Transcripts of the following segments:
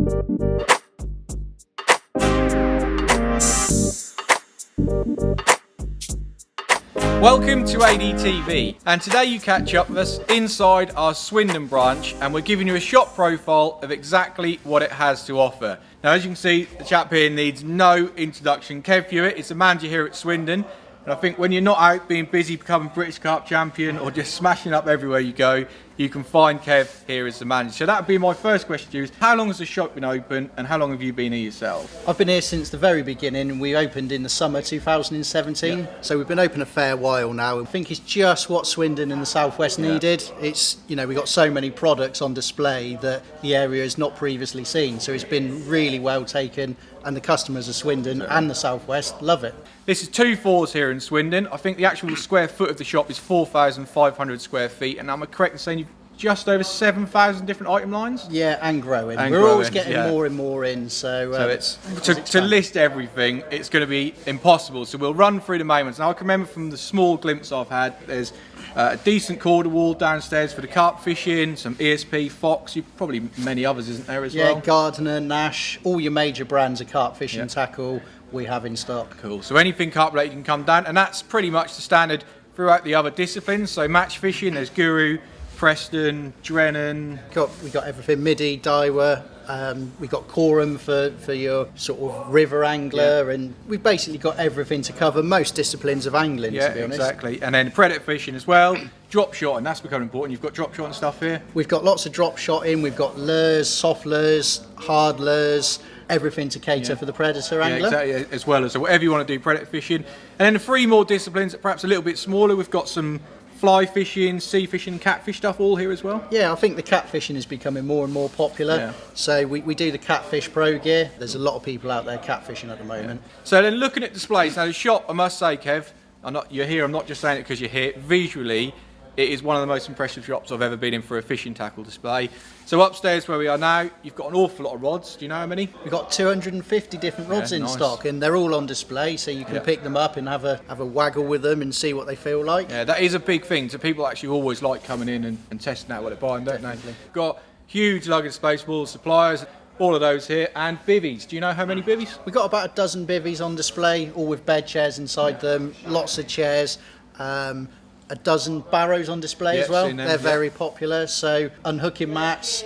Welcome to ADTV, and today you catch up with us inside our Swindon branch, and we're giving you a shop profile of exactly what it has to offer. Now, as you can see, the chap here needs no introduction. Kev Hewitt is the manager here at Swindon, and I think when you're not out being busy becoming British Carp champion or just smashing up everywhere you go, you can find Kev here as the manager. So that would be my first question to you: is how long has the shop been open, and how long have you been here yourself? I've been here since the very beginning. We opened in the summer 2017, so we've been open a fair while now. I think it's just what Swindon in the southwest needed. It's, you know, we got so many products on display that the area has not previously seen, so it's been really well taken, and the customers of Swindon and the southwest love it. This is 2 floors here in Swindon. I think the actual square foot of the shop is 4,500 square feet, and am I correct in saying you've just over 7,000 different item lines? Yeah, and growing. And We're growing, always getting more and more in, so it's to list everything, it's going to be impossible. So we'll run through the main ones. Now, I can remember from the small glimpse I've had, there's a decent corder wall downstairs for the carp fishing, some ESP, Fox, probably many others, isn't there, as well? Yeah, Gardner, Nash, all your major brands of carp fishing tackle we have in stock. Cool. So anything carp related can come down, and that's pretty much the standard throughout the other disciplines. So match fishing, there's Guru, Preston, Drennan. We got everything, Midi, Daiwa. We got Coram for your sort of river angler, and we've basically got everything to cover most disciplines of angling, to be honest. Exactly. And then predator fishing as well, drop shot, and that's becoming important. You've got drop shot and stuff here. We've got lots of drop shot in. We've got lures, soft lures, hard lures, everything to cater for the predator angler. Yeah, exactly, as well as so whatever you want to do, predator fishing. And then the 3 more disciplines that perhaps a little bit smaller. We've got some fly fishing, sea fishing, catfish stuff all here as well. Yeah, I think the catfishing is becoming more and more popular. Yeah. So we do the Catfish Pro gear. There's a lot of people out there catfishing at the moment. Yeah. So then looking at displays, now the shop, I must say, Kev, you're here, I'm not just saying it because you're here, visually it is one of the most impressive shops I've ever been in for a fishing tackle display. So upstairs where we are now, you've got an awful lot of rods. Do you know how many? We've got 250 different rods in stock, and they're all on display, so you can pick them up and have a waggle with them and see what they feel like. Yeah, that is a big thing. So people actually always like coming in and testing out what they're buying, don't they? Got huge luggage space, wall suppliers, all of those here, and bivvies. Do you know how many bivvies? We've got about a dozen bivvies on display, all with bed chairs inside them, lots of chairs. A dozen barrows on display as well. They're very popular. So unhooking mats,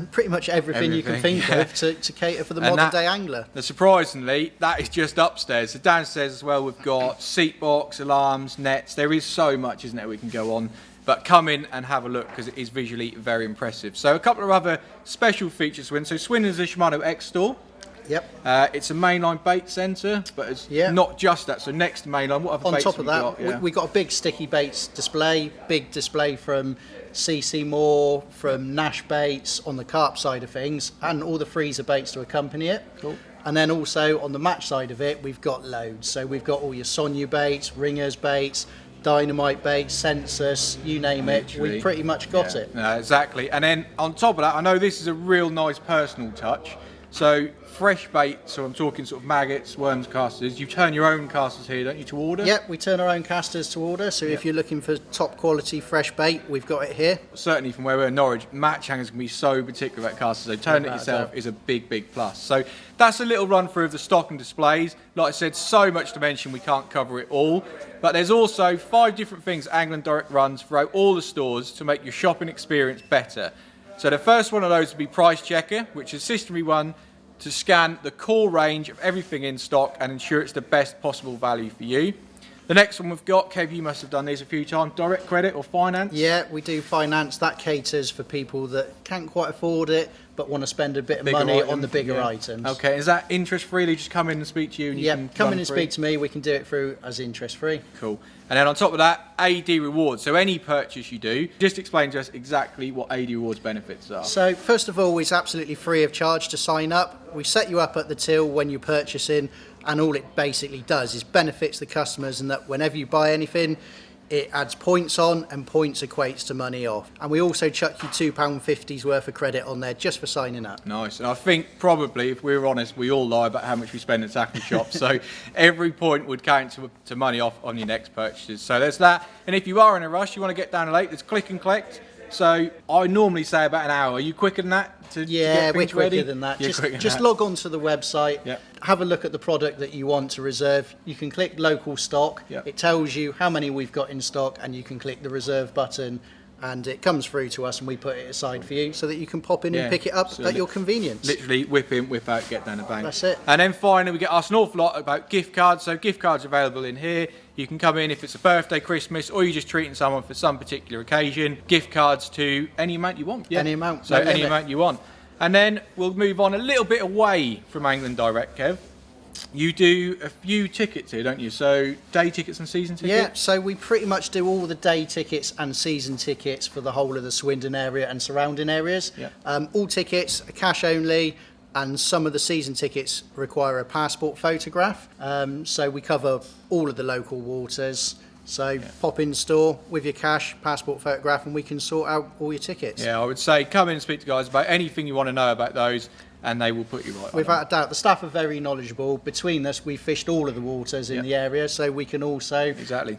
pretty much everything you can think of to cater for the modern day angler. Surprisingly, that is just upstairs. So downstairs as well, we've got seat box, alarms, nets. There is so much, isn't there, we can go on. But come in and have a look because it is visually very impressive. So a couple of other special features. So Swindon is a Shimano X store. Yep. It's a mainline bait centre, but it's not just that. So next to mainline, what other baits have you got? On top of that, we got a big sticky baits display, big display from CC Moore, from Nash Baits on the carp side of things, and all the freezer baits to accompany it. Cool. And then also on the match side of it, we've got loads. So we've got all your Sonia baits, ringers baits, dynamite baits, census, you name it. We've pretty much got it. No, exactly. And then on top of that, I know this is a real nice personal touch. So fresh bait, so I'm talking sort of maggots, worms, casters. You turn your own casters here, don't you, to order? Yep, we turn our own casters to order. So if you're looking for top quality fresh bait, we've got it here. Certainly from where we're in Norwich, match hangers can be so particular about casters. So turning it yourself is a big, big plus. So that's a little run through of the stock and displays. Like I said, so much to mention, we can't cover it all. But there's also 5 different things Angling Direct runs throughout all the stores to make your shopping experience better. So the first one of those would be Price Checker, which is a system we run to scan the core range of everything in stock and ensure it's the best possible value for you. The next one we've got, Kev, you must have done these a few times, direct credit or finance? Yeah, we do finance. That caters for people that can't quite afford it but want to spend a bit of money on the bigger items. Okay, is that interest-free? They just come in and speak to you? And you can come in and speak to me. We can do it through as interest-free. Cool. And then on top of that, AD Rewards. So any purchase you do, just explain to us exactly what AD Rewards benefits are. So first of all, it's absolutely free of charge to sign up. We set you up at the till when you're purchasing, and all it basically does is benefits the customers, and that whenever you buy anything, it adds points on, and points equates to money off. And we also chuck you £2.50's worth of credit on there just for signing up. Nice. And I think probably, if we're honest, we all lie about how much we spend in tackle shops. So every point would count to money off on your next purchases. So there's that. And if you are in a rush, you want to get down late, there's click and collect. So I normally say about an hour. Are you quicker than that? Yeah, we're quicker ready? than that. You're Just, quicker than just that. log on to the website, Yep. have a look at the product that you want to reserve. You can click local stock. Yep. It tells you how many we've got in stock, and you can click the reserve button, and it comes through to us, and we put it aside for you so that you can pop in Yeah, and pick it up so at your convenience. Literally whip in, whip out, get down the bank. That's it. And then finally, we get asked an awful lot about gift cards. So gift cards are available in here. You can come in if it's a birthday, Christmas, or you're just treating someone for some particular occasion. Gift cards to any amount you want. Yeah. Any amount, So no any limit. amount you want. And then we'll move on a little bit away from Angling Direct, Kev. You do a few tickets here, don't you? So day tickets and season tickets? Yeah, so we pretty much do all the day tickets and season tickets for the whole of the Swindon area and surrounding areas. Yeah. All tickets are cash only, and some of the season tickets require a passport photograph. So we cover all of the local waters. So pop in store with your cash, passport photograph, and we can sort out all your tickets. Yeah, I would say come in and speak to guys about anything you want to know about those, and they will put you right on. Without a doubt, the staff are very knowledgeable. Between us, we fished all of the waters in the area, so we can also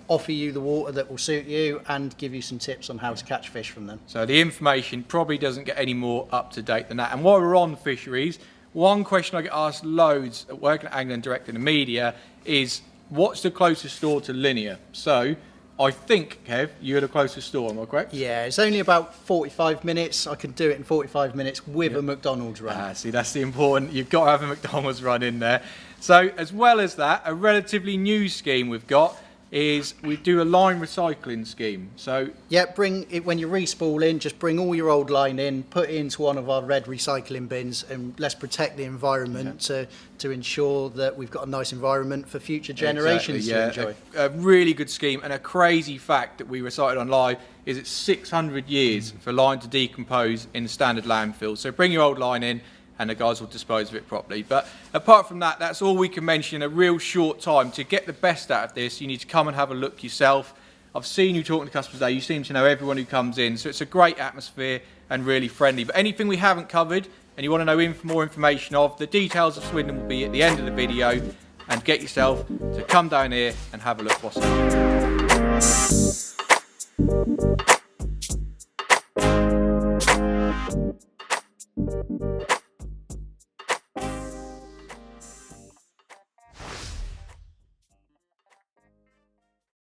offer you the water that will suit you and give you some tips on how to catch fish from them. So the information probably doesn't get any more up to date than that. And while we're on fisheries, one question I get asked loads at working at Angling Direct in the media is, what's the closest store to Linear? So I think, Kev, you're the closest store, am I correct? Yeah, it's only about 45 minutes. I can do it in 45 minutes with a McDonald's run. See, that's the important. You've got to have a McDonald's run in there. So as well as that, a relatively new scheme we've got is we do a line recycling scheme. So yeah, bring it when you respool in, just bring all your old line in, put it into one of our red recycling bins, and let's protect the environment to ensure that we've got a nice environment for future generations to enjoy. A really good scheme, and a crazy fact that we recited on live is it's 600 years for line to decompose in standard landfill. So bring your old line in, and the guys will dispose of it properly. But apart from that, that's all we can mention in a real short time. To get the best out of this, you need to come and have a look yourself. I've seen you talking to customers today. You seem to know everyone who comes in, so it's a great atmosphere and really friendly. But anything we haven't covered and you want to know more information of, the details of Swindon will be at the end of the video, and get yourself to come down here and have a look what's happening.